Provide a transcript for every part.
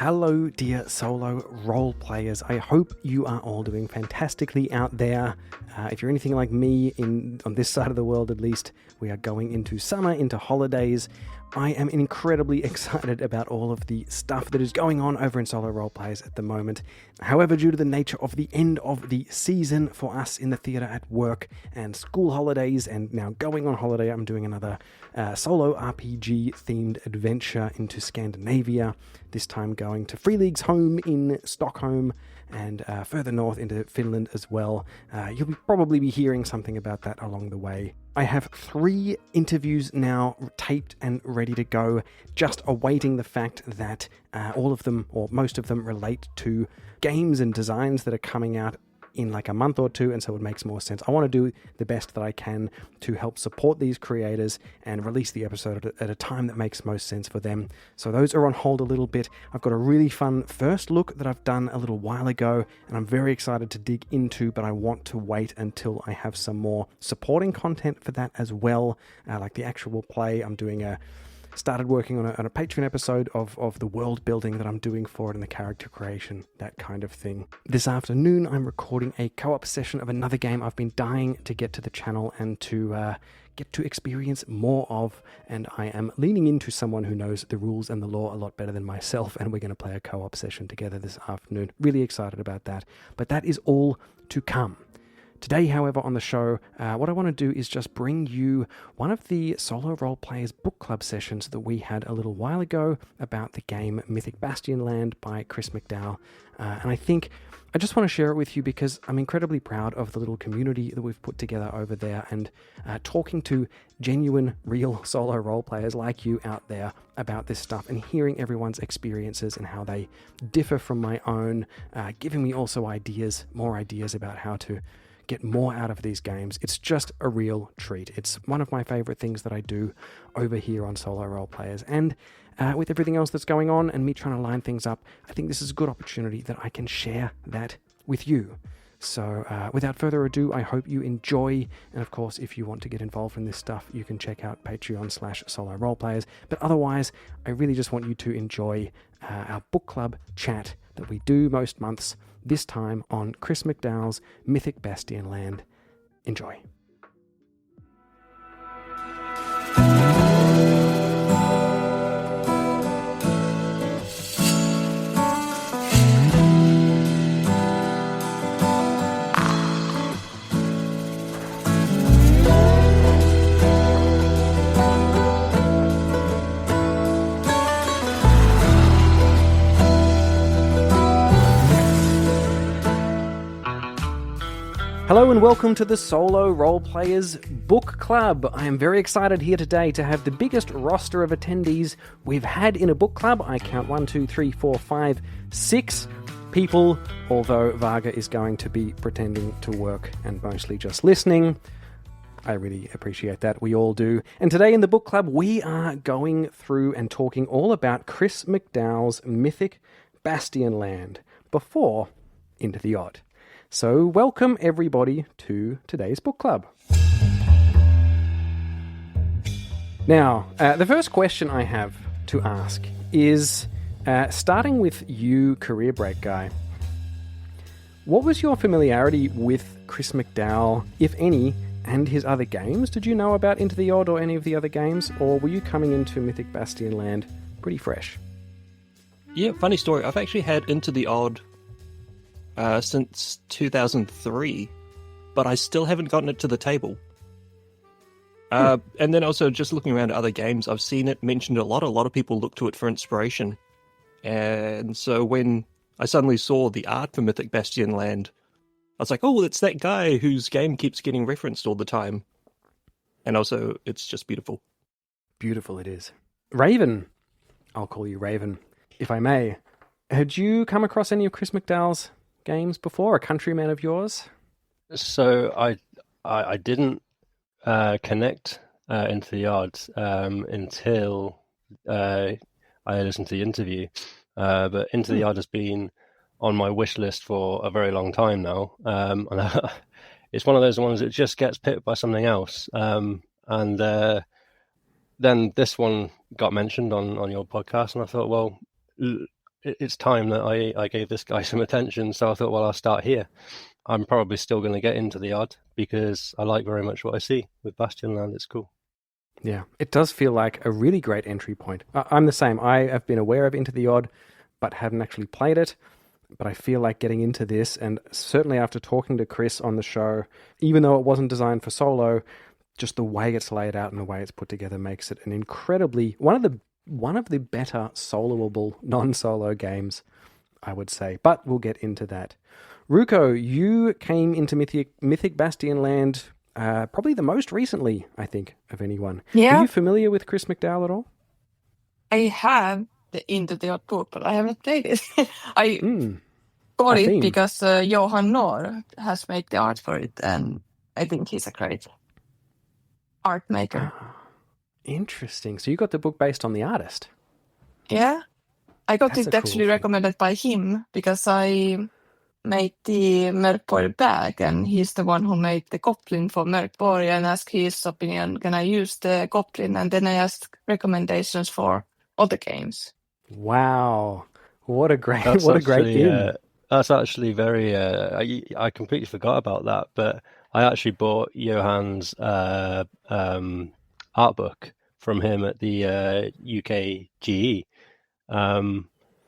Hello, dear solo role players. I hope you are all doing fantastically out there. If you're anything like me, on this side of the world at least, we are going into summer, into holidays. I am incredibly excited about all of the stuff that is going on over in Solo Role Players at the moment. However, due to the nature of the end of the season for us in the theatre at work and school holidays and now going on holiday, I'm doing another solo RPG themed adventure into Scandinavia, this time going to Free League's home in Stockholm and further north into Finland as well. You'll probably be hearing something about that along the way. I have 3 interviews now taped and ready to go, just awaiting the fact that all of them, or most of them, relate to games and designs that are coming out in like a month or two, and so it makes more sense. I want to do the best that I can to help support these creators and release the episode at a time that makes most sense for them. So those are on hold a little bit. I've got a really fun first look that I've done a little while ago, and I'm very excited to dig into, but I want to wait until I have some more supporting content for that as well, like the actual play. I'm doing started working on a Patreon episode of the world building that I'm doing for it and the character creation, that kind of thing. This afternoon, I'm recording a co-op session of another game I've been dying to get to the channel and to get to experience more of, and I am leaning into someone who knows the rules and the lore a lot better than myself, and we're going to play a co-op session together this afternoon. Really excited about that, but that is all to come. Today, however, on the show, what I want to do is just bring you one of the Solo Role Players Book Club sessions that we had a little while ago about the game Mythic Bastionland by Chris McDowell. And I think I just want to share it with you because I'm incredibly proud of the little community that we've put together over there, and talking to genuine, real solo role players like you out there about this stuff and hearing everyone's experiences and how they differ from my own, giving me also more ideas about how to get more out of these games. It's just a real treat. It's one of my favorite things that I do over here on Solo Role Players. And with everything else that's going on and me trying to line things up, I think this is a good opportunity that I can share that with you. So without further ado, I hope you enjoy. And of course, if you want to get involved in this stuff, you can check out Patreon/SoloRolePlayers. But otherwise, I really just want you to enjoy our book club chat that we do most months, this time on Chris McDowell's Mythic Bastionland. Enjoy. Hello and welcome to the Solo Role Players Book Club. I am very excited here today to have the biggest roster of attendees we've had in a book club. I count 1, 2, 3, 4, 5, 6 people, although Varga is going to be pretending to work and mostly just listening. I really appreciate that. We all do. And today in the book club, we are going through and talking all about Chris McDowell's Mythic Bastionland before Into the Odd. So welcome everybody to today's book club. Now, the first question I have to ask is, starting with you, Career Break Guy, what was your familiarity with Chris McDowell, if any, and his other games? Did you know about Into the Odd or any of the other games, or were you coming into Mythic Bastionland pretty fresh? Yeah, funny story. I've actually had Into the Odd since 2003, but I still haven't gotten it to the table. And then also just looking around at other games, I've seen it mentioned a lot. A lot of people look to it for inspiration. And so when I suddenly saw the art for Mythic Bastionland, I was like, oh, it's that guy whose game keeps getting referenced all the time. And also, it's just beautiful. Beautiful it is. Raven, I'll call you Raven, if I may. Had you come across any of Chris McDowell's games before, a countryman of yours? So I didn't connect Into the Odd until I listened to the interview. But Into the Odd has been on my wish list for a very long time now. And it's one of those ones that just gets picked by something else. And then this one got mentioned on your podcast, and I thought, well, it's time that I gave this guy some attention. So I thought, well, I'll start here. I'm probably still going to get into the odd because I like very much what I see with Bastionland. It's cool. Yeah, it does feel like a really great entry point. I'm the same. I have been aware of Into the Odd, but haven't actually played it. But I feel like getting into this, and certainly after talking to Chris on the show, even though it wasn't designed for solo, just the way it's laid out and the way it's put together makes it an incredibly one of the better soloable non-solo games, I would say. But we'll get into that. Ruko, you came into Mythic Bastionland probably the most recently, I think, of anyone. Yeah. Are you familiar with Chris McDowell at all? I have the Into the Odd book, but I haven't played it. I got A it theme. because Johan Nohr has made the art for it, and I think he's a great art maker. Interesting. So you got the book based on the artist. Yeah, I got That's it a cool actually thing. recommended by him because I made the Mörkborg bag, and he's the one who made the Goblin for Mörkborg, and asked his opinion, can I use the Goblin? And then I asked recommendations for other games. Wow. What a great That's what a great actually in. that's actually very. I completely forgot about that, but I actually bought Johan's art book from him at the UKGE, and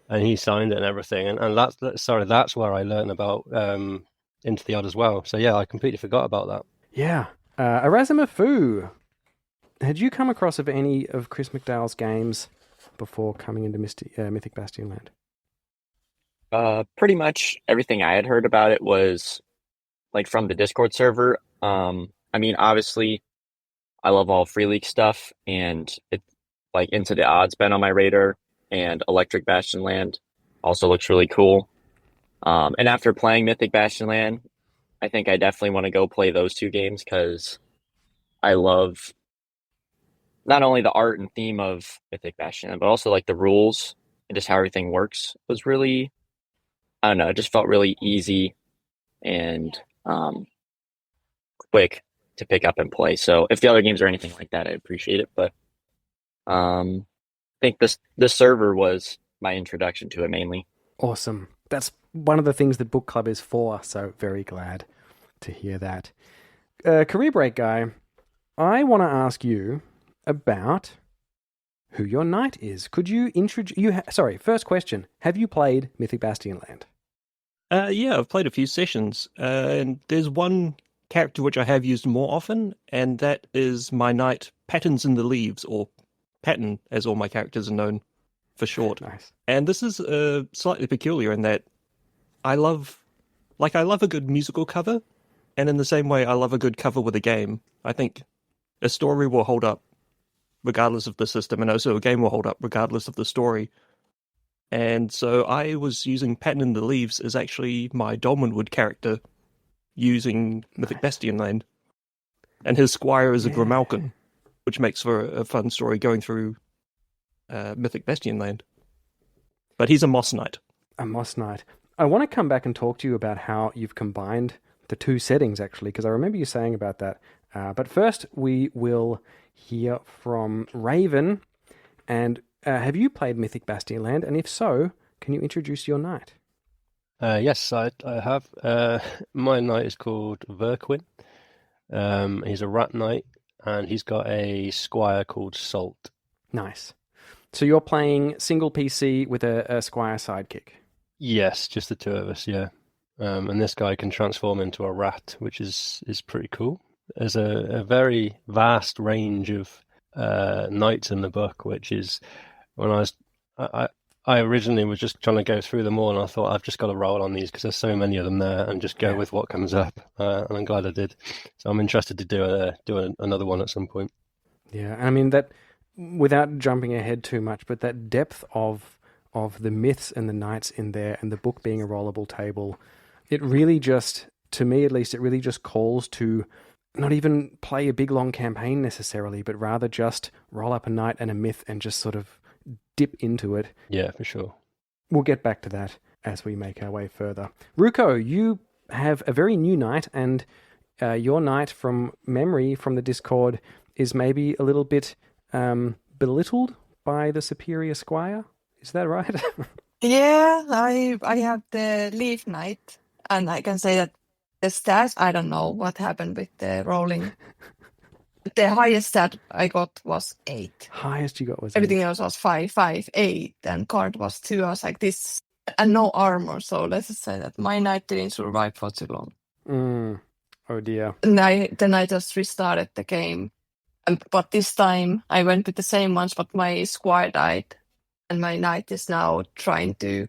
he signed it and everything. And that's where I learned about Into the Odd as well. So yeah, I completely forgot about that. Yeah. Erasima Fu, had you come across of any of Chris McDowell's games before coming into Mythic Bastionland? Pretty much everything I had heard about it was like from the Discord server. I mean, obviously, I love all Free League stuff, and it like Into the Odd's been on my radar, and Electric Bastionland also looks really cool. And after playing Mythic Bastionland, I think I definitely want to go play those two games because I love not only the art and theme of Mythic Bastionland, but also like the rules and just how everything works was really, I don't know, it just felt really easy and quick to pick up and play. So if the other games are anything like that, I appreciate it. But I think this server was my introduction to it mainly. Awesome. That's one of the things that Bookclub is for, so very glad to hear that. Career Break guy, I want to ask you about who your knight is. Could you introduce... first question. Have you played Mythic Bastionland? Yeah, I've played a few sessions, and there's one character which I have used more often, and that is my knight Patterns in the Leaves, or Patton, as all my characters are known for short. Nice. And this is slightly peculiar in that I love a good musical cover, and in the same way I love a good cover with a game. I think a story will hold up regardless of the system, and also a game will hold up regardless of the story. And so I was using Patton in the Leaves as actually my Dolmenwood character using Mythic Bastionland. And his squire is a Grimalkin, which makes for a fun story going through Mythic Bastionland. But he's a Moss Knight. A Moss Knight. I want to come back and talk to you about how you've combined the two settings, actually, because I remember you saying about that. But first, we will hear from Raven. And have you played Mythic Bastionland? And if so, can you introduce your knight? Yes, I have. My knight is called Verquin. He's a rat knight, and he's got a squire called Salt. Nice. So you're playing single PC with a squire sidekick? Yes, just the two of us, yeah. And this guy can transform into a rat, which is pretty cool. There's a very vast range of knights in the book, which is when I originally was just trying to go through them all, and I thought I've just got to roll on these because there's so many of them there, and just go with what comes up. And I'm glad I did. So I'm interested to do another one at some point. Yeah, I mean that, without jumping ahead too much, but that depth of the myths and the knights in there, and the book being a rollable table, it really just, to me at least, it really just calls to not even play a big long campaign necessarily, but rather just roll up a knight and a myth and just sort of dip into it. Yeah, for sure. We'll get back to that as we make our way further. Ruko, you have a very new knight, and your knight, from memory from the Discord, is maybe a little bit belittled by the superior squire. Is that right? Yeah, I have the Leaf Knight, and I can say that the stats, I don't know what happened with the rolling. The highest stat I got was 8. Highest you got was Everything 8. else was 5, 5, 8, and card was 2. I was like, this, and no armor. So let's just say that my knight didn't survive for too long. Oh dear. And then I just restarted the game. But this time I went with the same ones, but my squire died, and my knight is now trying to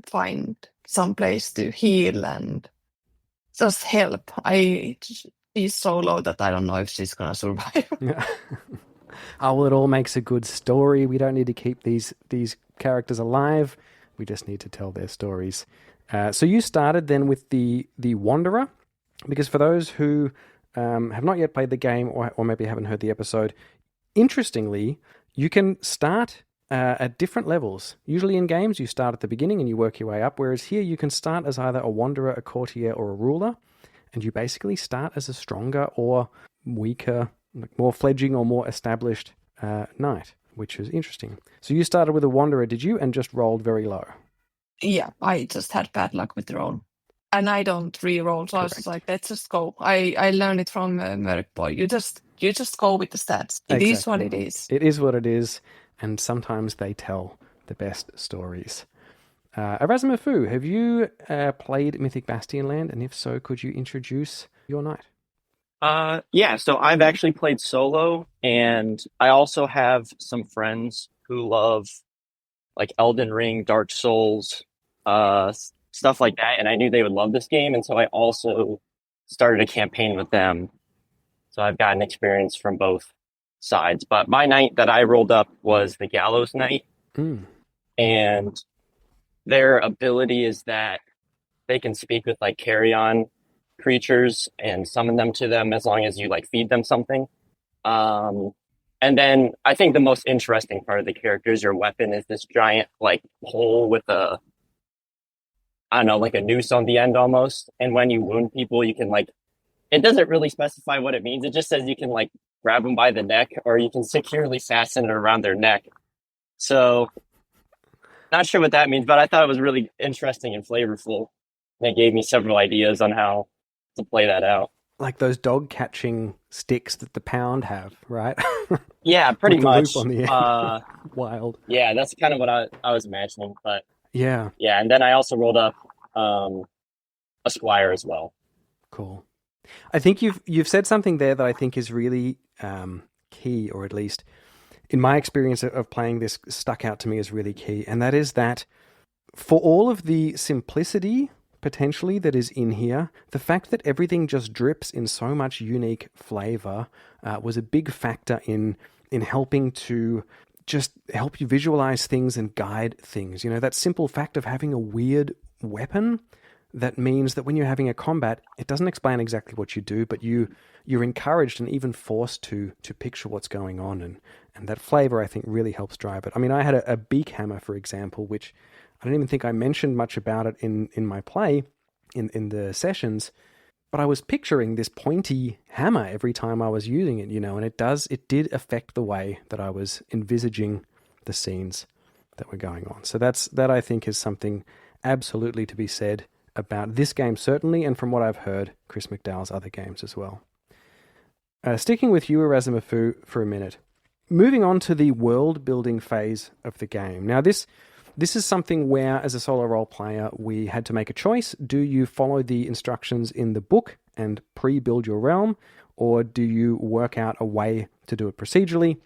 find some place to heal and just help. She's so low that I don't know if she's gonna survive. Oh, well, it all makes a good story. We don't need to keep these characters alive. We just need to tell their stories. So you started then with the Wanderer, because for those who have not yet played the game or maybe haven't heard the episode, interestingly, you can start at different levels. Usually in games, you start at the beginning and you work your way up, whereas here you can start as either a Wanderer, a Courtier, or a Ruler, and you basically start as a stronger or weaker, like more fledgling or more established knight, which is interesting. So you started with a Wanderer, did you, and just rolled very low? Yeah, I just had bad luck with the roll. And I don't re-roll, so I was just like, let's just go. I learned it from Merc Boy. You just go with the stats. It is what it is. It is what it is, and sometimes they tell the best stories. Erasmus, have you played Mythic Bastionland? And if so, could you introduce your knight? Yeah, so I've actually played solo, and I also have some friends who love like Elden Ring, Dark Souls, stuff like that, and I knew they would love this game, and so I also started a campaign with them. So I've gotten experience from both sides. But my knight that I rolled up was the Gallows Knight, and their ability is that they can speak with like carrion creatures and summon them to them as long as you like feed them something. And then I think the most interesting part of the character is your weapon is this giant like pole with a, I don't know, like a noose on the end almost. And when you wound people, you can like, it doesn't really specify what it means. It just says you can like grab them by the neck or you can securely fasten it around their neck. So not sure what that means, but I thought it was really interesting and flavorful. And it gave me several ideas on how to play that out. Like those dog catching sticks that the Pound have, right? Yeah, pretty With the much. loop on the end. Wild. Yeah, that's kind of what I was imagining. But yeah, and then I also rolled up a squire as well. Cool. I think you've said something there that I think is really key, or at least in my experience of playing this, stuck out to me as really key, and that is that for all of the simplicity potentially that is in here, the fact that everything just drips in so much unique flavor was a big factor in helping to just help you visualize things and guide things. You know, that simple fact of having a weird weapon that means that when you're having a combat, it doesn't explain exactly what you do, but you're encouraged and even forced to picture what's going on, and that flavor I think really helps drive it. I mean, I had a beak hammer, for example, which I don't even think I mentioned much about it in my play, in the sessions, but I was picturing this pointy hammer every time I was using it, you know, and it did affect the way that I was envisaging the scenes that were going on. So that I think is something absolutely to be said about this game, certainly, and from what I've heard, Chris McDowell's other games as well. Sticking with you, Erasmus, for a minute. Moving on to the world-building phase of the game. Now, this is something where, as a solo role player, we had to make a choice. Do you follow the instructions in the book and pre-build your realm, or do you work out a way to do it procedurally?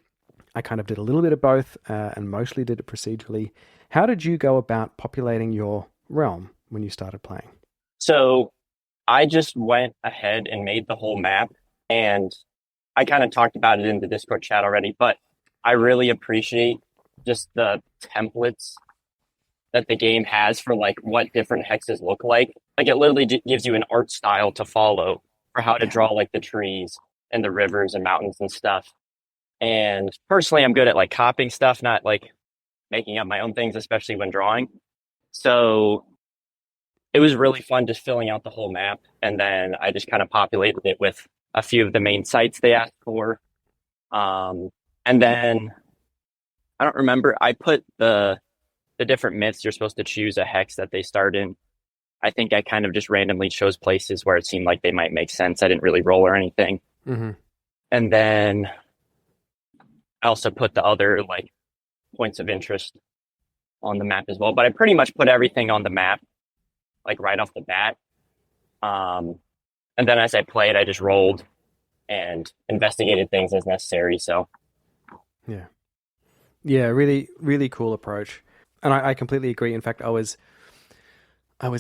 I kind of did a little bit of both, and mostly did it procedurally. How did you go about populating your realm when you started playing? So I just went ahead and made the whole map, and I kind of talked about it in the Discord chat already, but I really appreciate just the templates that the game has for like what different hexes look like. Like it literally gives you an art style to follow for how to draw like the trees and the rivers and mountains and stuff. And personally, I'm good at like copying stuff, not like making up my own things, especially when drawing. So it was really fun just filling out the whole map. And then I just kind of populated it with a few of the main sites they asked for. And then I don't remember, I put the the different myths, you're supposed to choose a hex that they start in. I think I kind of just randomly chose places where it seemed like they might make sense. I didn't really roll or anything. Mm-hmm. And then I also put the other like points of interest on the map as well. But I pretty much put everything on the map, like right off the bat. And then as I played, I just rolled and investigated things as necessary. So yeah, really, really cool approach. And I completely agree. In fact, I was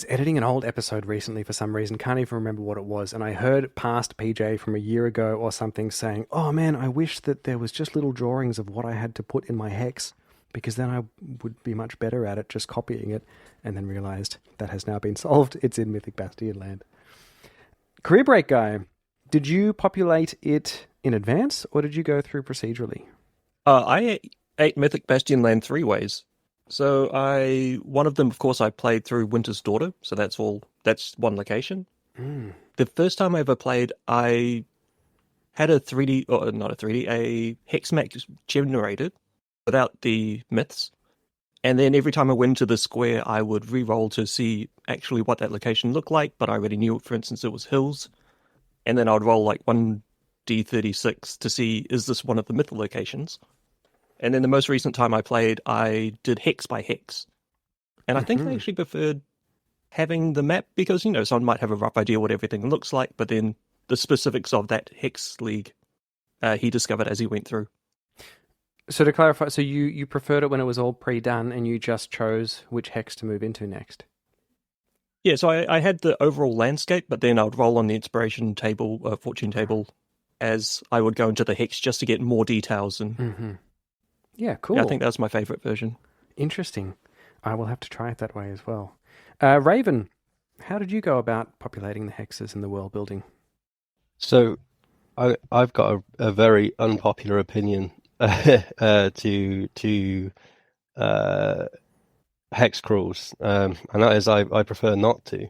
editing an old episode recently for some reason, can't even remember what it was, and I heard past PJ from a year ago or something saying, "Oh man, I wish that there was just little drawings of what I had to put in my hex, because then I would be much better at it, just copying it," and then realized that has now been solved. It's in Mythic Bastionland. Career Break Guy, did you populate it in advance, or did you go through procedurally? I ate Mythic Bastionland 3 ways. So one of them, of course, I played through Winter's Daughter. So that's one location. Mm. The first time I ever played, I had a 3D, or not a 3D, a hex map generated without the myths. And then every time I went to the square, I would re-roll to see actually what that location looked like. But I already knew, for instance, it was hills. And then I'd roll like 1d36 to see, is this one of the myth locations? And then the most recent time I played, I did hex by hex. And I think I actually preferred having the map because, someone might have a rough idea what everything looks like, but then the specifics of that hex league, he discovered as he went through. So to clarify, so you preferred it when it was all pre-done and you just chose which hex to move into next? Yeah, so I had the overall landscape, but then I would roll on the inspiration table, fortune table, as I would go into the hex just to get more details. And Mm-hmm. Yeah, cool. yeah, I think that was my favorite version. Interesting. I will have to try it that way as well. Raven, how did you go about populating the hexes and the world building? So I've got a very unpopular opinion to hex crawls, and that is I prefer not to.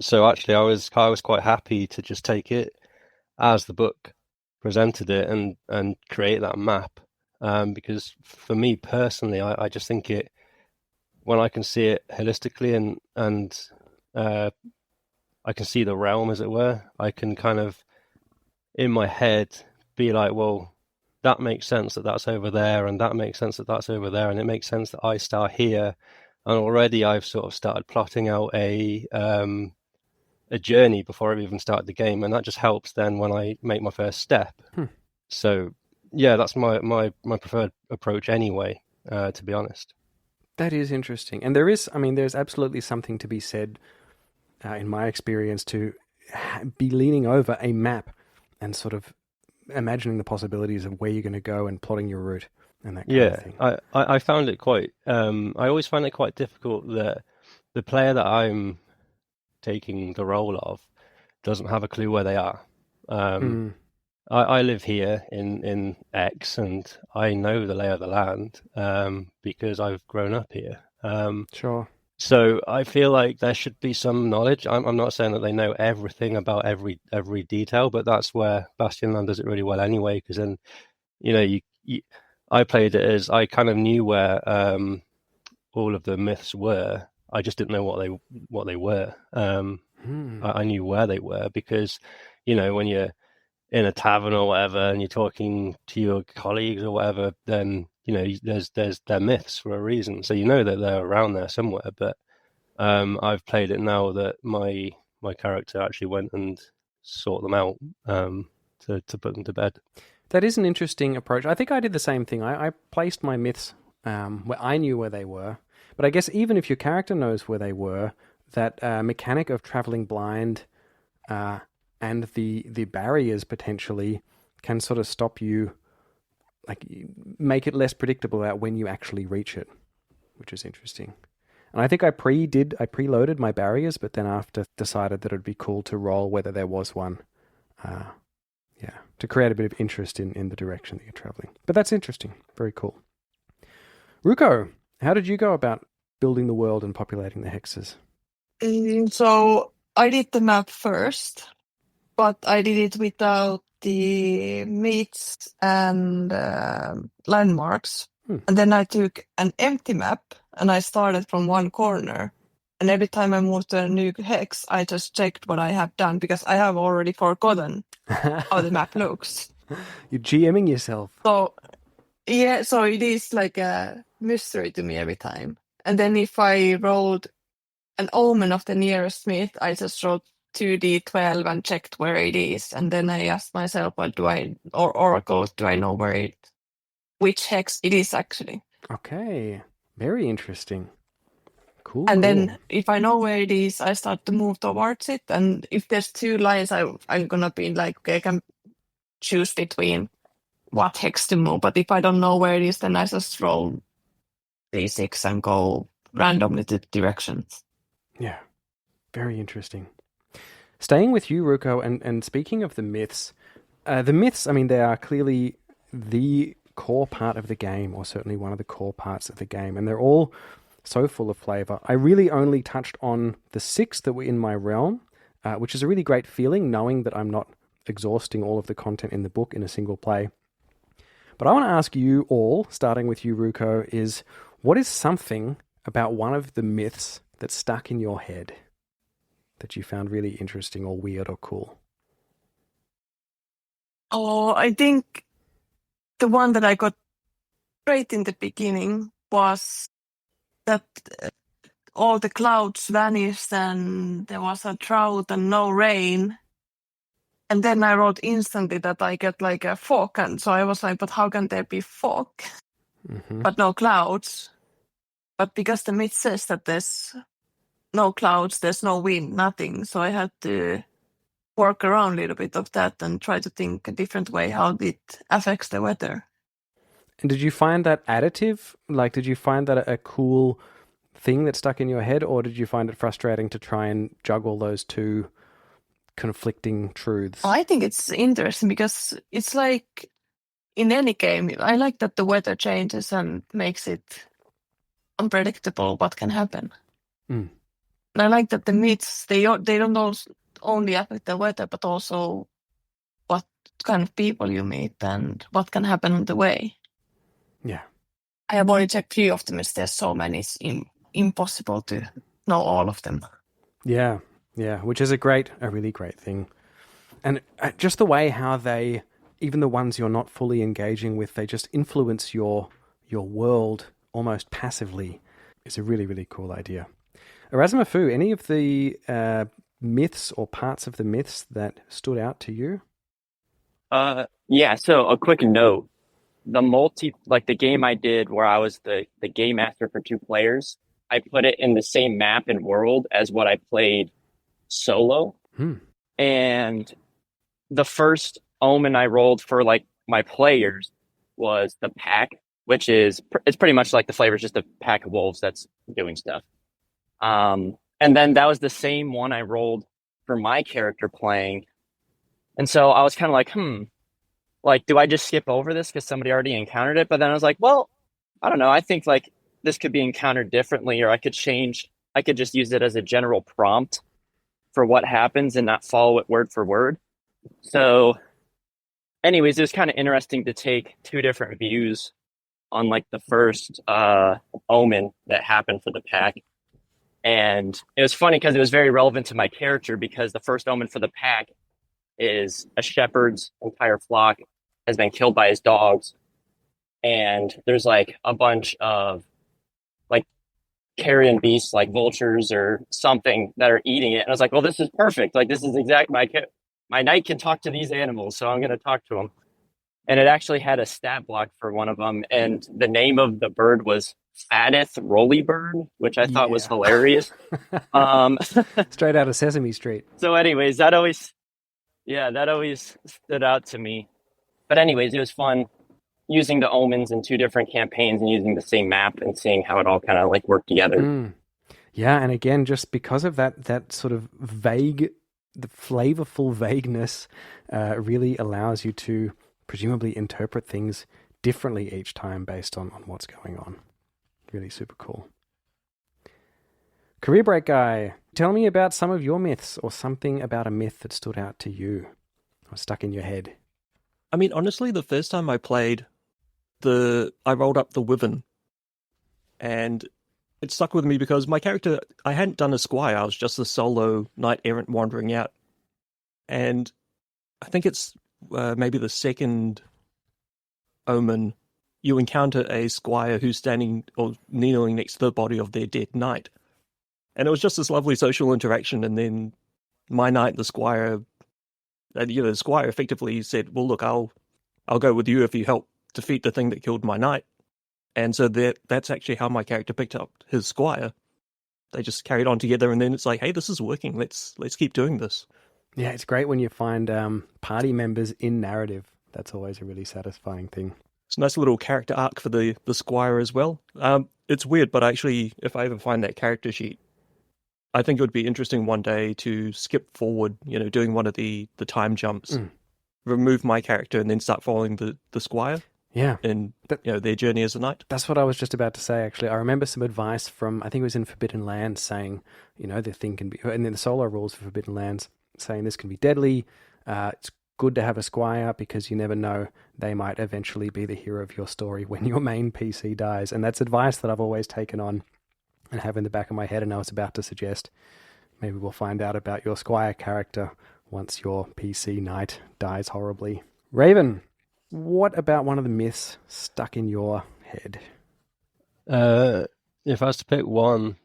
So actually, I was quite happy to just take it as the book presented it and create that map. Because for me personally, I just think when I can see it holistically and I can see the realm, as it were, I can kind of in my head be like, well, that makes sense that that's over there, and that makes sense that that's over there, and it makes sense that I start here, and already I've sort of started plotting out a journey before I've even started the game, and that just helps then when I make my first step. So yeah, that's my preferred approach anyway, to be honest. That is interesting. And there's absolutely something to be said, in my experience, to be leaning over a map and sort of imagining the possibilities of where you're going to go and plotting your route and that kind of thing. I found it quite, I always find it quite difficult that the player that I'm taking the role of doesn't have a clue where they are. I live here in X, and I know the lay of the land because I've grown up here. Sure. So I feel like there should be some knowledge. I'm not saying that they know everything about every detail, but that's where Bastionland does it really well anyway. Because then, I played it as I kind of knew where all of the myths were. I just didn't know what they were. I knew where they were because, when you're in a tavern or whatever and you're talking to your colleagues or whatever, then they're myths for a reason, so that they're around there somewhere. But I've played it now that my character actually went and sought them out to put them to bed. That is an interesting approach. I think I did the same thing. I placed my myths where I knew where they were, but I guess even if your character knows where they were, that mechanic of traveling blind and the barriers potentially can sort of stop you, like make it less predictable about when you actually reach it, which is interesting. And I think I preloaded my barriers, but then after decided that it'd be cool to roll whether there was one, to create a bit of interest in the direction that you're traveling. But that's interesting. Very cool. Ruko, how did you go about building the world and populating the hexes? So I did the map first, but I did it without the myths and landmarks. And then I took an empty map and I started from one corner. And every time I moved to a new hex, I just checked what I have done because I have already forgotten how the map looks. You're GMing yourself. So yeah, so it is like a mystery to me every time. And then if I rolled an omen of the nearest myth, I just rolled 2d12 and checked where it is. And then I asked myself, what do I, or oracle, do I know which hex it is actually? Okay, very interesting. Cool. And cool. then if I know where it is, I start to move towards it. And if there's two lines, I'm gonna be like, okay, I can choose between what hex to move. But if I don't know where it is, then I just roll d6 and go randomly to directions. Yeah, very interesting. Staying with you, Ruko, and speaking of the myths, I mean, they are clearly the core part of the game, or certainly one of the core parts of the game, and they're all so full of flavor. I really only touched on the 6 that were in my realm, which is a really great feeling, knowing that I'm not exhausting all of the content in the book in a single play. But I want to ask you all, starting with you, Ruko, is what is something about one of the myths that stuck in your head that you found really interesting or weird or cool? Oh, I think the one that I got straight in the beginning was that all the clouds vanished and there was a drought and no rain. And then I wrote instantly that I get like a fog. And so I was like, but how can there be fog, but no clouds? But because the myth says that there's no clouds, there's no wind, nothing. So I had to work around a little bit of that and try to think a different way how it affects the weather. And did you find that additive? Like, did you find that a cool thing that stuck in your head, or did you find it frustrating to try and juggle those two conflicting truths? I think it's interesting because it's like in any game, I like that the weather changes and makes it unpredictable what can happen. And I like that the myths, they don't only affect the weather, but also what kind of people you meet and what can happen on the way. Yeah. I have only checked few of them, as there's so many, it's impossible to know all of them. Yeah, which is a really great thing. And just the way how they, even the ones you're not fully engaging with, they just influence your world almost passively, is a really, really cool idea. Erasmus, any of the myths or parts of the myths that stood out to you? Yeah, so a quick note. The game I did where I was the game master for 2 players, I put it in the same map and world as what I played solo. And the first omen I rolled for like my players was the pack, which it's pretty much like the flavor is just a pack of wolves that's doing stuff. And then that was the same one I rolled for my character playing. And so I was kind of like, like, do I just skip over this because somebody already encountered it? But then I was like, well, I don't know. I think like this could be encountered differently, or I could just use it as a general prompt for what happens and not follow it word for word. So anyways, it was kind of interesting to take 2 different views on like the first omen that happened for the pack. And it was funny because it was very relevant to my character, because the first omen for the pack is a shepherd's entire flock has been killed by his dogs. And there's like a bunch of like carrion beasts, like vultures or something, that are eating it. And I was like, well, this is perfect. Like, this is exactly my knight can talk to these animals, so I'm going to talk to them. And it actually had a stat block for one of them. And the name of the bird was Fatteth Rolly-Bird, which I thought was hilarious. Straight out of Sesame Street. So anyways, that always stood out to me. But anyways, it was fun using the omens in 2 different campaigns and using the same map and seeing how it all kind of like worked together. Yeah, and again, just because of that sort of vague, the flavorful vagueness really allows you to presumably interpret things differently each time based on what's going on. Really super cool. Career Break Guy, tell me about some of your myths, or something about a myth that stood out to you or stuck in your head. I mean, honestly, the first time I played I rolled up the Wyvern, and it stuck with me because my character, I hadn't done a squire, I was just a solo knight errant wandering out. And I think it's maybe the second omen, you encounter a squire who's standing or kneeling next to the body of their dead knight. And it was just this lovely social interaction, and then my knight, the squire, the squire effectively said, well, look, I'll go with you if you help defeat the thing that killed my knight. And so that's actually how my character picked up his squire. They just carried on together, and then it's like, hey, this is working. Let's keep doing this. Yeah, it's great when you find party members in narrative. That's always a really satisfying thing. It's a nice little character arc for the squire as well. It's weird, but actually, if I ever find that character sheet, I think it would be interesting one day to skip forward, doing one of the time jumps, remove my character, and then start following the squire. Yeah. And their journey as a knight. That's what I was just about to say, actually. I remember some advice from, I think it was in Forbidden Lands, saying, the thing can be, and then the solo rules for Forbidden Lands, saying this can be deadly. It's good to have a squire because you never know, they might eventually be the hero of your story when your main PC dies. And that's advice that I've always taken on and have in the back of my head. And I was about to suggest maybe we'll find out about your squire character once your PC knight dies horribly. Raven, what about one of the myths stuck in your head? If I was to pick one,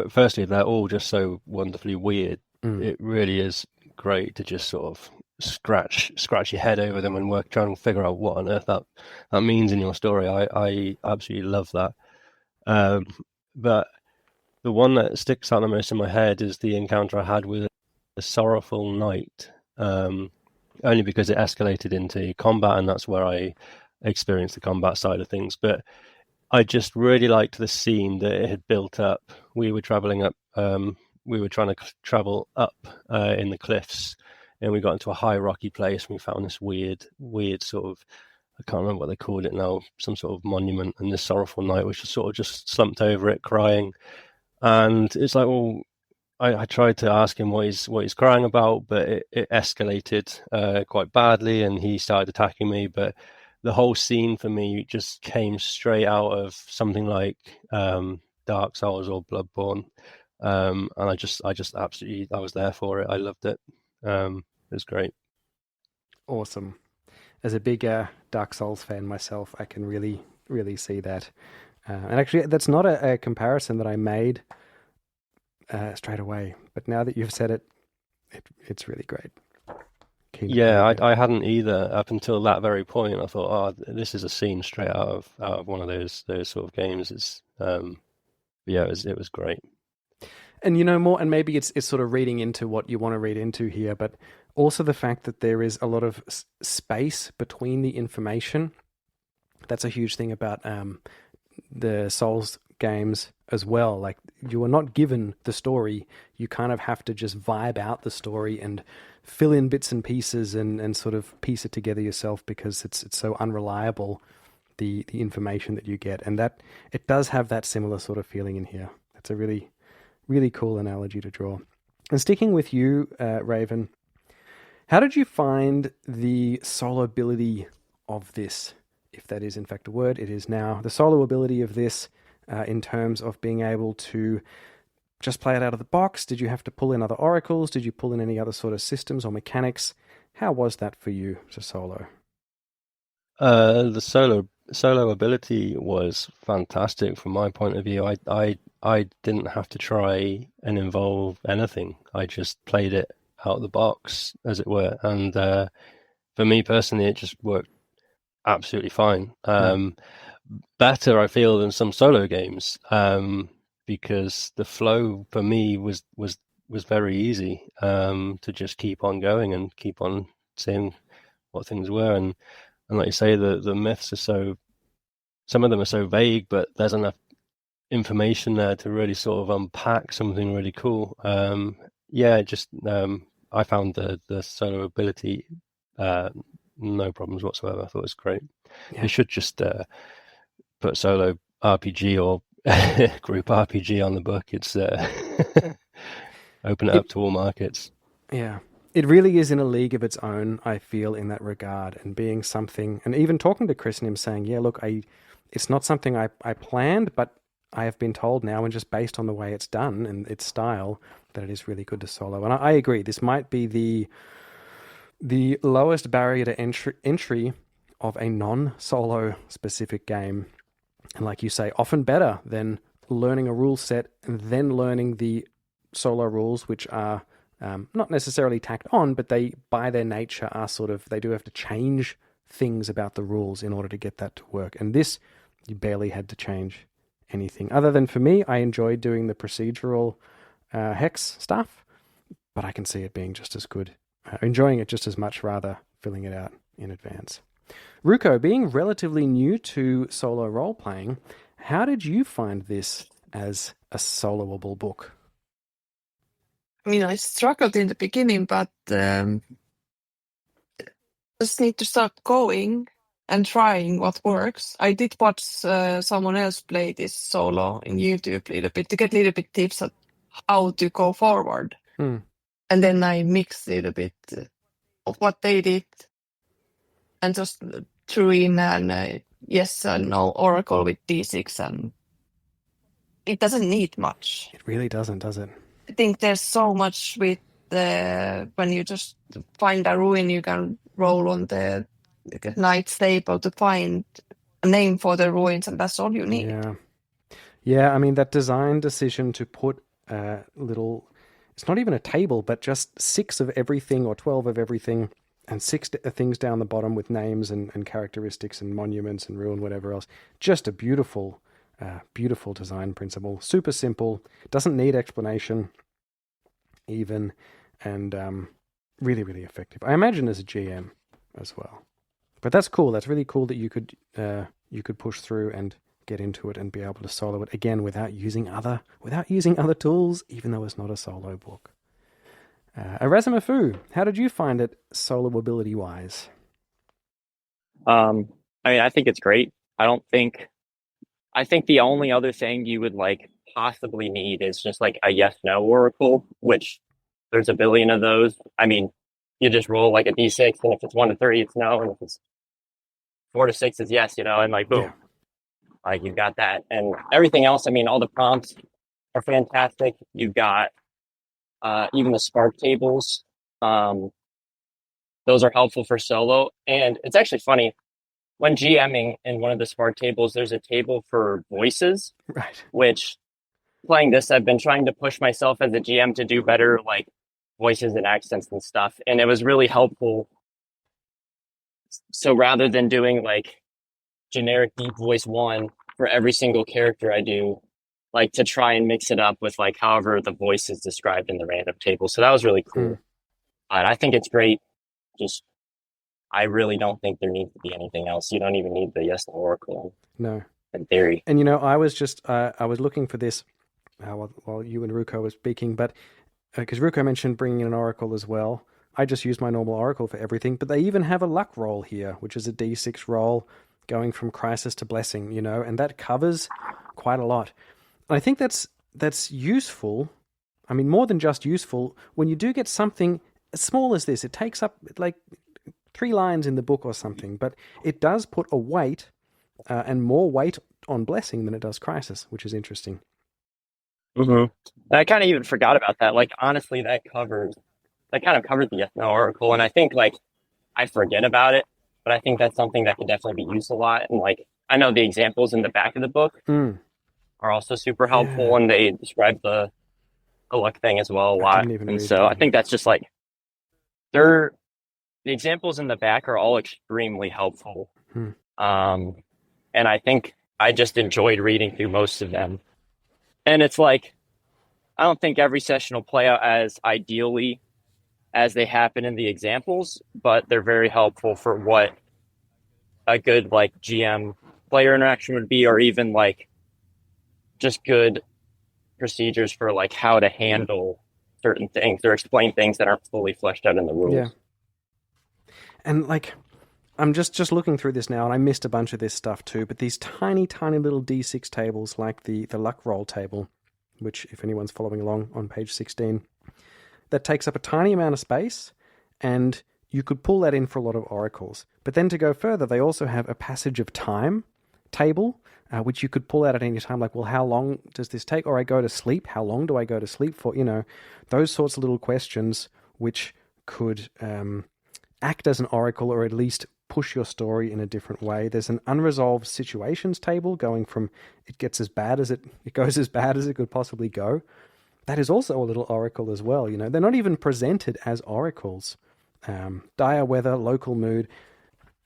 firstly, they're all just so wonderfully weird. It really is great to just sort of scratch your head over them and trying to figure out what on earth that means in your story. I absolutely love that. But the one that sticks out the most in my head is the encounter I had with a sorrowful knight. Only because it escalated into combat, and that's where I experienced the combat side of things. But I just really liked the scene that it had built up. We were traveling up, we were trying to travel up in the cliffs, and we got into a high rocky place, and we found this weird sort of, I can't remember what they called it now, some sort of monument, and this sorrowful knight was just sort of just slumped over it, crying. And it's like, well, I tried to ask him what he's crying about, but it escalated quite badly, and he started attacking me. But the whole scene for me just came straight out of something like Dark Souls or Bloodborne, and I just absolutely, I was there for it. I loved it. It was great. Awesome. As a big Dark Souls fan myself, I can really, really see that. And actually, that's not a comparison that I made straight away, but now that you've said it, it's really great. I hadn't either up until that very point. I thought, oh, this is a scene straight out of one of those sort of games. It's it was great. And more, and maybe it's sort of reading into what you want to read into here, but also the fact that there is a lot of space between the information. That's a huge thing about the Souls games as well. Like, you are not given the story, you kind of have to just vibe out the story and fill in bits and pieces and sort of piece it together yourself, because it's so unreliable, the information that you get. And that it does have that similar sort of feeling in here. That's a really, really cool analogy to draw. And sticking with you, Raven, how did you find the solo ability of this? If that is in fact a word, it is now. The solo ability of this in terms of being able to just play it out of the box. Did you have to pull in other oracles? Did you pull in any other sort of systems or mechanics? How was that for you to solo? The solo ability was fantastic from my point of view. I didn't have to try and involve anything. I just played it out of the box, as it were. And for me personally, it just worked absolutely fine. Better, I feel, than some solo games, because the flow for me was very easy, to just keep on going and keep on seeing what things were. And like you say, the myths are some of them are so vague, but there's enough information there to really sort of unpack something really cool. I found the solo ability no problems whatsoever. I thought it was great. Yeah. You should just put solo RPG or group RPG on the book. It's open it up to all markets. Yeah. It really is in a league of its own, I feel, in that regard, and being something, and even talking to Chris and him saying, yeah, look, it's not something I planned, but I have been told now, and just based on the way it's done and its style, that it is really good to solo. And I agree, this might be the lowest barrier to entry of a non-solo specific game. And like you say, often better than learning a rule set and then learning the solo rules, which are not necessarily tacked on, but they, by their nature, are they do have to change things about the rules in order to get that to work. And this, you barely had to change anything. Other than, for me, I enjoyed doing the procedural hex stuff, but I can see it being just as good. Enjoying it just as much, rather, filling it out in advance. Ruko, being relatively new to solo role-playing, how did you find this as a soloable book? I mean, I struggled in the beginning, but just need to start going and trying what works. I did watch someone else play this solo in YouTube a little bit to get a little bit tips on how to go forward. And then I mixed a little bit of what they did and just threw in an yes and no oracle with D6, and it doesn't need much. It really doesn't, does it? I think there's so much with when you just find a ruin, you can roll on the knight's table to find a name for the ruins, and that's all you need. Yeah, I mean, that design decision to put little, it's not even a table, but just 6 of everything or 12 of everything, and 6 things down the bottom with names and characteristics and monuments and ruin, whatever else. Just a beautiful design principle. Super simple, doesn't need explanation even, and really, really effective. I imagine as a GM as well. But that's cool. That's really cool that you could push through and get into it and be able to solo it again without using other tools, even though it's not a solo book. Erasmus, how did you find it soloability wise? I mean, I think it's great. I think the only other thing you would possibly need is just a yes/no oracle, which there's a billion of those. I mean, you just roll a d6, and if it's 1 to 3, it's no, and if it's 4 to 6, it's yes, and boom, you've got that. And everything else, I mean, all the prompts are fantastic. You've got even the spark tables. Those are helpful for solo, and it's actually funny. When GMing in one of the spark tables, there's a table for voices, right? Which, playing this, I've been trying to push myself as a GM to do better, voices and accents and stuff. And it was really helpful. So rather than doing generic deep voice 1 for every single character I do, to try and mix it up with however the voice is described in the random table. So that was really cool. But I think it's great. Just, I really don't think there needs to be anything else. You don't even need the yes no oracle. No. In theory. And I was just I was looking for this while you and Ruko were speaking, but because Ruko mentioned bringing in an oracle as well. I just use my normal oracle for everything, but they even have a luck roll here, which is a d6 roll going from crisis to blessing, and that covers quite a lot. And I think that's useful. I mean, more than just useful. When you do get something as small as this, it takes up 3 lines in the book or something, but it does put a weight and more weight on blessing than it does crisis, which is interesting. Mm-hmm. I kind of even forgot about that. Honestly, that kind of covers the yes no oracle, and I think I forget about it, but I think that's something that could definitely be used a lot. And I know the examples in the back of the book are also super helpful, and they describe the luck thing as well a lot. And so I think that's just the examples in the back are all extremely helpful. And I think I just enjoyed reading through most of them. And it's I don't think every session will play out as ideally as they happen in the examples, but they're very helpful for what a good GM player interaction would be, or even just good procedures for how to handle certain things or explain things that aren't fully fleshed out in the rules. Yeah. And I'm just looking through this now, and I missed a bunch of this stuff too, but these tiny, tiny little D6 tables, like the luck roll table, which if anyone's following along on page 16, that takes up a tiny amount of space, and you could pull that in for a lot of oracles. But then to go further, they also have a passage of time table, which you could pull out at any time, like, well, how long does this take? Or I go to sleep, how long do I go to sleep for? Those sorts of little questions which could act as an oracle, or at least push your story in a different way. There's an unresolved situations table going from it goes as bad as it could possibly go. That is also a little oracle as well. They're not even presented as oracles. Dire weather, local mood,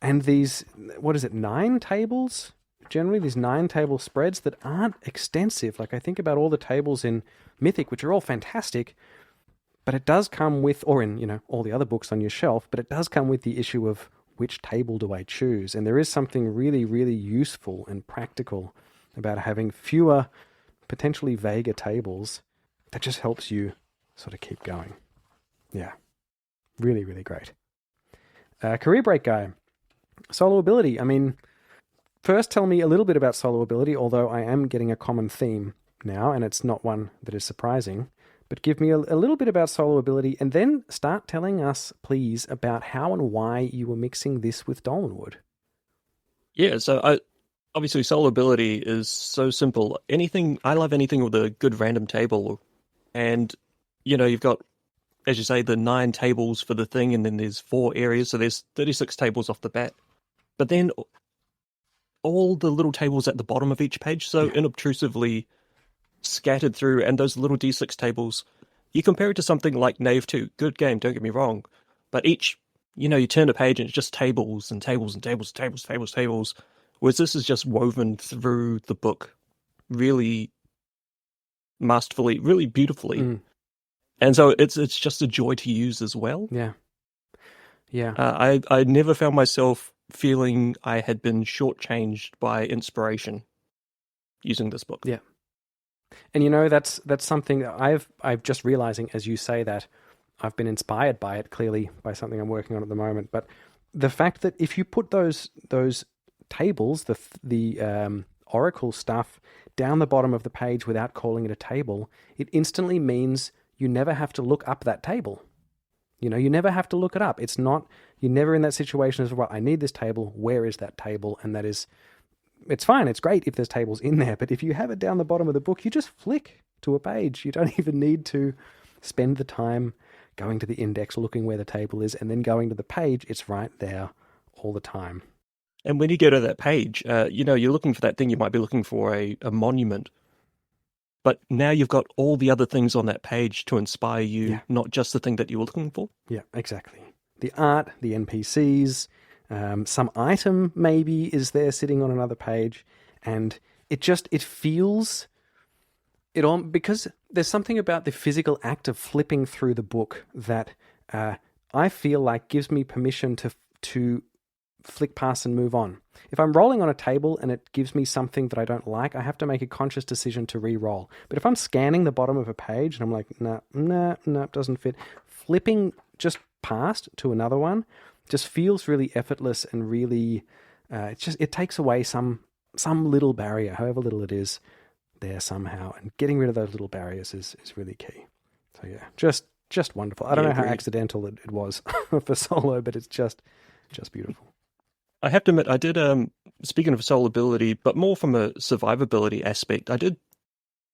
and these, 9 tables? Generally, these 9 table spreads that aren't extensive. Like, I think about all the tables in Mythic, which are all fantastic, but it does come with, or in, all the other books on your shelf, but it does come with the issue of which table do I choose? And there is something really, really useful and practical about having fewer, potentially vaguer tables that just helps you sort of keep going. Yeah. Really, really great. Career break guy. Solo ability. I mean, first tell me a little bit about solo ability, although I am getting a common theme now, and it's not one that is surprising. But give me a little bit about solo ability, and then start telling us, please, about how and why you were mixing this with Dolanwood. Yeah, so obviously solo ability is so simple. I love anything with a good random table, and you've got, as you say, the 9 tables for the thing, and then there's 4 areas, so there's 36 tables off the bat. But then all the little tables at the bottom of each page, so inobtrusively scattered through, and those little D6 tables, you compare it to something like Knave 2, good game, don't get me wrong, but each, you turn a page and it's just tables and tables and tables, tables, whereas this is just woven through the book really masterfully, really beautifully. And so it's just a joy to use as well. Yeah. I never found myself feeling I had been shortchanged by inspiration using this book. Yeah. And that's something that I've just realizing as you say that I've been inspired by it, clearly by something I'm working on at the moment. But the fact that if you put those tables, the oracle stuff, down the bottom of the page without calling it a table, it instantly means you never have to look up that table. You never have to look it up. You're never in that situation as, well, I need this table. Where is that table? And it's fine. It's great if there's tables in there. But if you have it down the bottom of the book, you just flick to a page. You don't even need to spend the time going to the index, looking where the table is, and then going to the page. It's right there all the time. And when you go to that page, you're looking for that thing. You might be looking for a monument. But now you've got all the other things on that page to inspire you, not just the thing that you were looking for. Yeah, exactly. The art, the NPCs, some item maybe is there sitting on another page, and it feels it on, because there's something about the physical act of flipping through the book that I feel like gives me permission to flick past and move on. If I'm rolling on a table and it gives me something that I don't like, I have to make a conscious decision to re-roll. But if I'm scanning the bottom of a page and I'm like, nah, it doesn't fit, flipping just past to another one just feels really effortless and really, it takes away some little barrier, however little it is, there somehow. And getting rid of those little barriers is really key. So yeah, just wonderful. I don't know how accidental it was for solo, but it's just beautiful. I have to admit, I did, speaking of solo ability, but more from a survivability aspect, I did,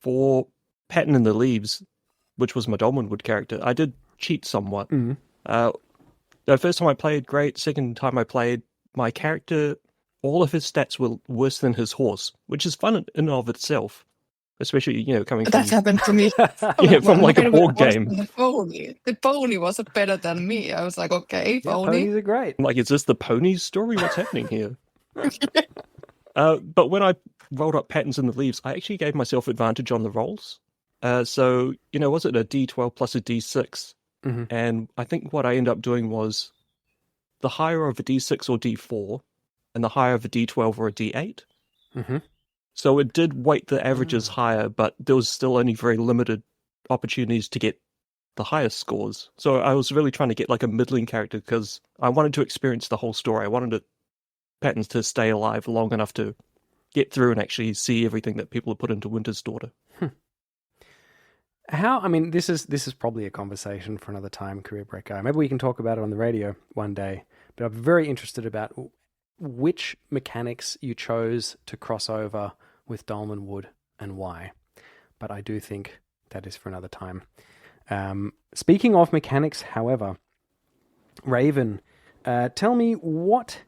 for Patton in the Leaves, which was my Dolmenwood character, I did cheat somewhat. Mm-hmm. The first time I played, great. Second time I played, my character, all of his stats were worse than his horse, which is fun in and of itself. Especially, coming from... That happened to me. From like a board game. The pony was better than me. I was like, okay, pony. Ponies are great. Like, is this the ponies story? What's happening here? But when I rolled up Patterns in the Leaves, I actually gave myself advantage on the rolls. So, was it a D12 plus a D6? Mm-hmm. And I think what I ended up doing was the higher of a D6 or D4, and the higher of a D12 or a D8. Mm-hmm. So it did weight the averages higher, but there was still only very limited opportunities to get the highest scores. So I was really trying to get like a middling character because I wanted to experience the whole story. I wanted Patterns to stay alive long enough to get through and actually see everything that people have put into Winter's Daughter. How? I mean, this is probably a conversation for another time, Career Break Guy. Maybe we can talk about it on the radio one day. But I'm very interested about which mechanics you chose to cross over with Dolmen Wood and why. But I do think that is for another time. Speaking of mechanics, however, Raven, tell me what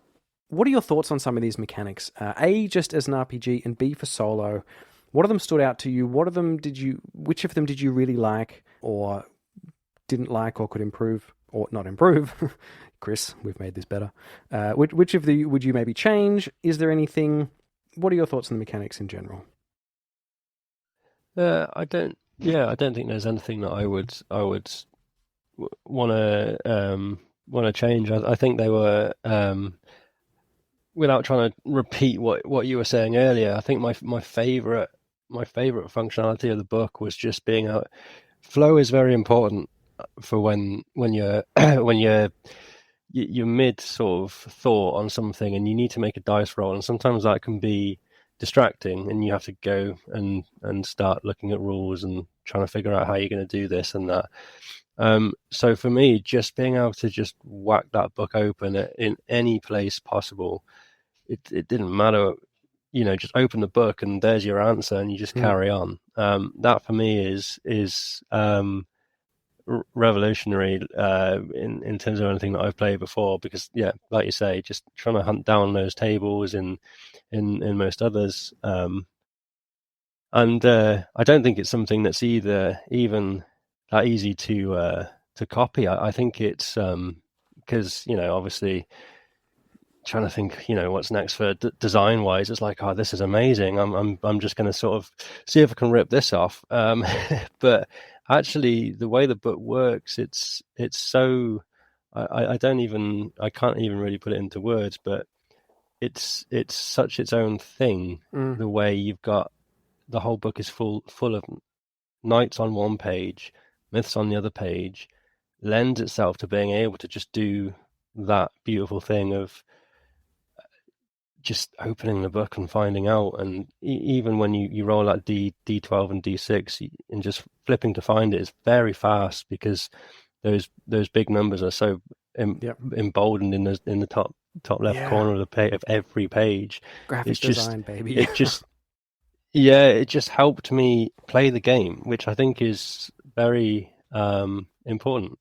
are your thoughts on some of these mechanics? A, just as an RPG, and B, for solo. What of them stood out to you? Which of them did you really like, or didn't like, or could improve, or not improve? Chris, we've made this better. Which of the would you maybe change? Is there anything? What are your thoughts on the mechanics in general? I don't think there's anything that I would want to change. I think they were, without trying to repeat what you were saying earlier, I think my favorite functionality of the book was just being out. Flow is very important for when you're you're mid sort of thought on something and you need to make a dice roll, and sometimes that can be distracting and you have to go and start looking at rules and trying to figure out how you're going to do this and that. So for me, just being able to just whack that book open in any place possible, it didn't matter, just open the book and there's your answer and you just carry on. That for me is revolutionary in terms of anything that I've played before, because like you say, just trying to hunt down those tables in most others, and I don't think it's something that's even that easy to copy. I think it's because obviously trying to think what's next for design wise. It's like, oh, this is amazing, I'm just going to sort of see if I can rip this off, but actually the way the book works, it's so I can't even really put it into words, but it's such its own thing. The way you've got the whole book is full of knights on one page, myths on the other page, lends itself to being able to just do that beautiful thing of just opening the book and finding out. And even when you roll that D12 and D6 and just flipping to find it is very fast, because those big numbers are so emboldened in the top left corner of the page of every page. Graphic design, baby. It just helped me play the game, which I think is very important.